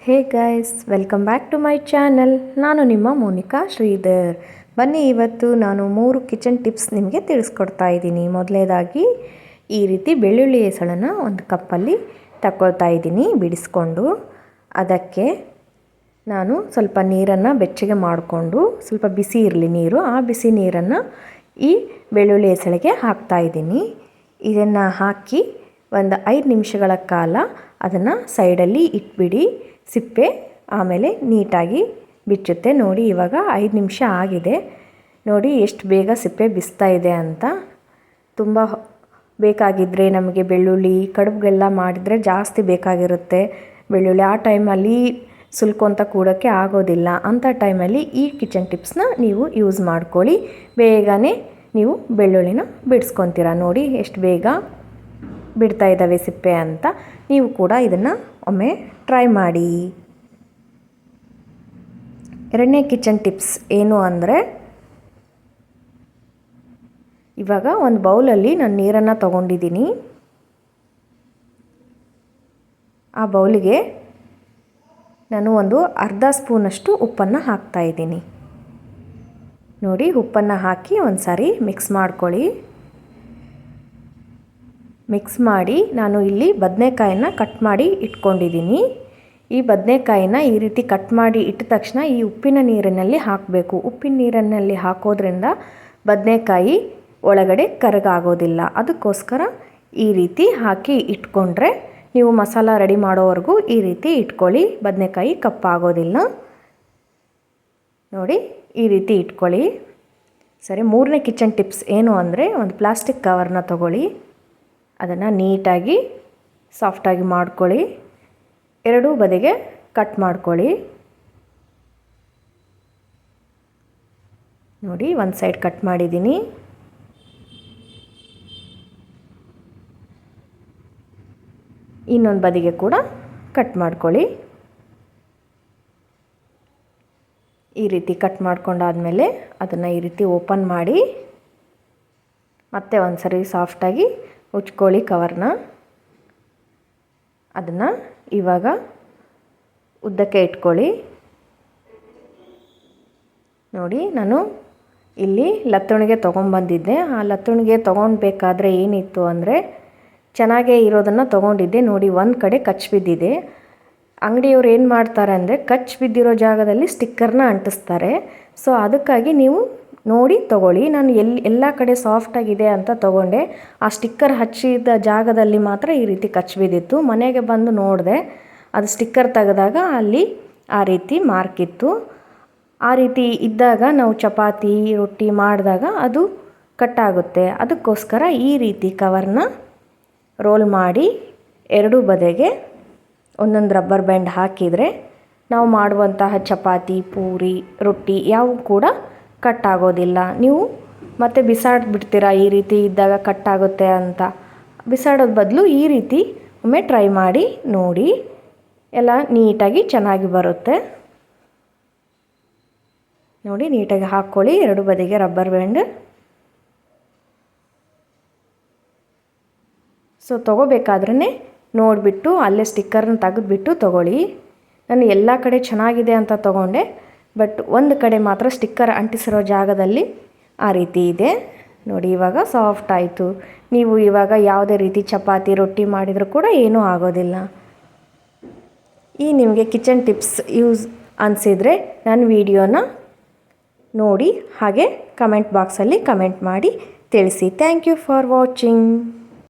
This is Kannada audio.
Hey guys, welcome back to my channel. ನಾನು ನಿಮ್ಮ ಮೋನಿಕಾ ಶ್ರೀಧರ್. ಬನ್ನಿ, ಇವತ್ತು ನಾನು 3 ಕಿಚನ್ ಟಿಪ್ಸ್ ನಿಮಗೆ ತಿಳಿಸ್ಕೊಡ್ತಾ ಇದ್ದೀನಿ. ಮೊದಲನೇದಾಗಿ ಈ ರೀತಿ ಬೆಳ್ಳುಳ್ಳಿ ಎಸಳನ್ನು ಒಂದು ಕಪ್ಪಲ್ಲಿ ತಗೊಳ್ತಾ ಇದ್ದೀನಿ ಬಿಡಿಸ್ಕೊಂಡು. ಅದಕ್ಕೆ ನಾನು ಸ್ವಲ್ಪ ನೀರನ್ನು ಬೆಚ್ಚಗೆ ಮಾಡಿಕೊಂಡು, ಸ್ವಲ್ಪ ಬಿಸಿ ಇರಲಿ ನೀರು, ಆ ಬಿಸಿ ನೀರನ್ನು ಈ ಬೆಳ್ಳುಳ್ಳಿ ಎಸಳಿಗೆ ಹಾಕ್ತಾ ಇದ್ದೀನಿ. ಇದನ್ನು ಹಾಕಿ ಒಂದು 5 ನಿಮಿಷಗಳ ಕಾಲ ಅದನ್ನು ಸೈಡಲ್ಲಿ ಇಟ್ಬಿಡಿ. ಸಿಪ್ಪೆ ಆಮೇಲೆ ನೀಟಾಗಿ ಬಿಚ್ಚುತ್ತೆ. ನೋಡಿ, ಇವಾಗ 5 ನಿಮಿಷ ಆಗಿದೆ. ನೋಡಿ ಎಷ್ಟು ಬೇಗ ಸಿಪ್ಪೆ ಬಿಸ್ತಾ ಇದೆ ಅಂತ. ತುಂಬ ಬೇಕಾಗಿದ್ದರೆ ನಮಗೆ ಬೆಳ್ಳುಳ್ಳಿ ಕಡುಬುಗೆಲ್ಲ ಮಾಡಿದರೆ ಜಾಸ್ತಿ ಬೇಕಾಗಿರುತ್ತೆ ಬೆಳ್ಳುಳ್ಳಿ. ಆ ಟೈಮಲ್ಲಿ ಸುಲ್ಕೊಂತ ಕೂಡೋಕ್ಕೆ ಆಗೋದಿಲ್ಲ. ಅಂಥ ಟೈಮಲ್ಲಿ ಈ ಕಿಚನ್ ಟಿಪ್ಸ್ನ ನೀವು ಯೂಸ್ ಮಾಡ್ಕೊಳ್ಳಿ. ಬೇಗನೆ ನೀವು ಬೆಳ್ಳುಳ್ಳಿನ ಬಿಡಿಸ್ಕೊತೀರ. ನೋಡಿ ಎಷ್ಟು ಬೇಗ ಬಿಡ್ತಾ ಇದ್ದಾವೆ ಸಿಪ್ಪೆ ಅಂತ. ನೀವು ಕೂಡ ಇದನ್ನು ಒಮ್ಮೆ ಟ್ರೈ ಮಾಡಿ. ಎರಡನೇ ಕಿಚನ್ ಟಿಪ್ಸ್ ಏನು ಅಂದರೆ, ಇವಾಗ ಒಂದು ಬೌಲಲ್ಲಿ ನಾನು ನೀರನ್ನು ತಗೊಂಡಿದ್ದೀನಿ. ಆ ಬೌಲಿಗೆ ನಾನು ಒಂದು ಅರ್ಧ ಸ್ಪೂನಷ್ಟು ಉಪ್ಪನ್ನು ಹಾಕ್ತಾಯಿದ್ದೀನಿ. ನೋಡಿ, ಉಪ್ಪನ್ನು ಹಾಕಿ ಒಂದು ಸಾರಿ ಮಿಕ್ಸ್ ಮಾಡ್ಕೊಳ್ಳಿ. ಮಿಕ್ಸ್ ಮಾಡಿ ನಾನು ಇಲ್ಲಿ ಬದನೆಕಾಯನ್ನು ಕಟ್ ಮಾಡಿ ಇಟ್ಕೊಂಡಿದ್ದೀನಿ. ಈ ಬದನೆಕಾಯಿನ ಈ ರೀತಿ ಕಟ್ ಮಾಡಿ ಇಟ್ಟ ತಕ್ಷಣ ಈ ಉಪ್ಪಿನ ನೀರಿನಲ್ಲಿ ಹಾಕಬೇಕು. ಉಪ್ಪಿನ ನೀರಿನಲ್ಲಿ ಹಾಕೋದ್ರಿಂದ ಬದನೆಕಾಯಿ ಒಳಗಡೆ ಕರಗಾಗೋದಿಲ್ಲ. ಅದಕ್ಕೋಸ್ಕರ ಈ ರೀತಿ ಹಾಕಿ ಇಟ್ಕೊಂಡ್ರೆ ನೀವು ಮಸಾಲ ರೆಡಿ ಮಾಡೋವರೆಗೂ ಈ ರೀತಿ ಇಟ್ಕೊಳ್ಳಿ. ಬದನೆಕಾಯಿ ಕಪ್ಪಾಗೋದಿಲ್ಲ. ನೋಡಿ, ಈ ರೀತಿ ಇಟ್ಕೊಳ್ಳಿ. ಸರಿ, ಮೂರನೇ ಕಿಚನ್ ಟಿಪ್ಸ್ ಏನು ಅಂದರೆ, ಒಂದು ಪ್ಲಾಸ್ಟಿಕ್ ಕವರ್ನ ತಗೊಳ್ಳಿ. ಅದನ್ನು ನೀಟಾಗಿ ಸಾಫ್ಟಾಗಿ ಮಾಡ್ಕೊಳ್ಳಿ. ಎರಡೂ ಬದಿಗೆ ಕಟ್ ಮಾಡ್ಕೊಳ್ಳಿ. ನೋಡಿ, ಒಂದು ಸೈಡ್ ಕಟ್ ಮಾಡಿದ್ದೀನಿ. ಇನ್ನೊಂದು ಬದಿಗೆ ಕೂಡ ಕಟ್ ಮಾಡ್ಕೊಳ್ಳಿ. ಈ ರೀತಿ ಕಟ್ ಮಾಡ್ಕೊಂಡಾದಮೇಲೆ ಅದನ್ನು ಈ ರೀತಿ ಓಪನ್ ಮಾಡಿ ಮತ್ತೆ ಒಂದು ಸರಿ ಸಾಫ್ಟಾಗಿ ಉಚ್ಕೊಳ್ಳಿ ಕವರ್ನ. ಅದನ್ನು ಇವಾಗ ಉದ್ದಕ್ಕೆ ಇಟ್ಕೊಳ್ಳಿ. ನೋಡಿ, ನಾನು ಇಲ್ಲಿ ಲತ್ತಣಿಗೆ ತೊಗೊಂಬಂದಿದ್ದೆ. ಆ ಲತ್ತಣಿಗೆ ತೊಗೊಳ್ಬೇಕಾದ್ರೆ ಏನಿತ್ತು ಅಂದರೆ, ಚೆನ್ನಾಗೇ ಇರೋದನ್ನು ತೊಗೊಂಡಿದ್ದೆ. ನೋಡಿ, ಒಂದು ಕಡೆ ಕಚ್ ಬಿದ್ದಿದೆ. ಅಂಗಡಿಯವ್ರು ಏನು ಮಾಡ್ತಾರೆ ಅಂದರೆ, ಕಚ್ ಬಿದ್ದಿರೋ ಜಾಗದಲ್ಲಿ ಸ್ಟಿಕ್ಕರ್ನ ಅಂಟಿಸ್ತಾರೆ. ಸೊ ಅದಕ್ಕಾಗಿ ನೀವು ನೋಡಿ ತೊಗೊಳ್ಳಿ. ನಾನು ಎಲ್ಲ ಕಡೆ ಸಾಫ್ಟಾಗಿದೆ ಅಂತ ತೊಗೊಂಡೆ. ಆ ಸ್ಟಿಕ್ಕರ್ ಹಚ್ಚಿದ ಜಾಗದಲ್ಲಿ ಮಾತ್ರ ಈ ರೀತಿ ಕಚ್ ಬಿದ್ದಿತ್ತು. ಮನೆಗೆ ಬಂದು ನೋಡಿದೆ, ಅದು ಸ್ಟಿಕ್ಕರ್ ತೆಗೆದಾಗ ಅಲ್ಲಿ ಆ ರೀತಿ ಮಾರ್ಕ್ ಇತ್ತು. ಆ ರೀತಿ ಇದ್ದಾಗ ನಾವು ಚಪಾತಿ ರೊಟ್ಟಿ ಮಾಡಿದಾಗ ಅದು ಕಟ್ಟಾಗುತ್ತೆ. ಅದಕ್ಕೋಸ್ಕರ ಈ ರೀತಿ ಕವರ್ನ ರೋಲ್ ಮಾಡಿ ಎರಡೂ ಬದಿಗೆ ಒಂದೊಂದು ರಬ್ಬರ್ ಬ್ಯಾಂಡ್ ಹಾಕಿದರೆ ನಾವು ಮಾಡುವಂತಹ ಚಪಾತಿ, ಪೂರಿ, ರೊಟ್ಟಿ ಯಾವ ಕೂಡ ಕಟ್ಟಾಗೋದಿಲ್ಲ. ನೀವು ಮತ್ತೆ ಬಿಸಾಡಿಬಿಡ್ತೀರಾ ಈ ರೀತಿ ಇದ್ದಾಗ ಕಟ್ಟಾಗುತ್ತೆ ಅಂತ. ಬಿಸಾಡೋದು ಬದಲು ಈ ರೀತಿ ಒಮ್ಮೆ ಟ್ರೈ ಮಾಡಿ ನೋಡಿ. ಎಲ್ಲ ನೀಟಾಗಿ ಚೆನ್ನಾಗಿ ಬರುತ್ತೆ. ನೋಡಿ, ನೀಟಾಗಿ ಹಾಕ್ಕೊಳ್ಳಿ ಎರಡು ಬದಿಗೆ ರಬ್ಬರ್ ಬ್ಯಾಂಡ್. ಸೊ ತೊಗೋಬೇಕಾದ್ರೇ ನೋಡಿಬಿಟ್ಟು ಅಲ್ಲೇ ಸ್ಟಿಕ್ಕರ್ನ ತೆಗೆದುಬಿಟ್ಟು ತೊಗೊಳ್ಳಿ. ನಾನು ಎಲ್ಲ ಕಡೆ ಚೆನ್ನಾಗಿದೆ ಅಂತ ತೊಗೊಂಡೆ, ಬಟ್ ಒಂದು ಕಡೆ ಮಾತ್ರ ಸ್ಟಿಕ್ಕರ್ ಅಂಟಿಸಿರೋ ಜಾಗದಲ್ಲಿ ಆ ರೀತಿ ಇದೆ. ನೋಡಿ, ಇವಾಗ ಸಾಫ್ಟ್ ಆಯಿತು. ನೀವು ಇವಾಗ ಯಾವುದೇ ರೀತಿ ಚಪಾತಿ ರೊಟ್ಟಿ ಮಾಡಿದರೂ ಕೂಡ ಏನೂ ಆಗೋದಿಲ್ಲ. ಈ ನಿಮಗೆ ಕಿಚನ್ ಟಿಪ್ಸ್ ಯೂಸ್ ಅನಿಸಿದರೆ ನನ್ನ ವಿಡಿಯೋನ ನೋಡಿ ಹಾಗೆ ಕಮೆಂಟ್ ಬಾಕ್ಸಲ್ಲಿ ಕಮೆಂಟ್ ಮಾಡಿ ತಿಳಿಸಿ. Thank you for watching.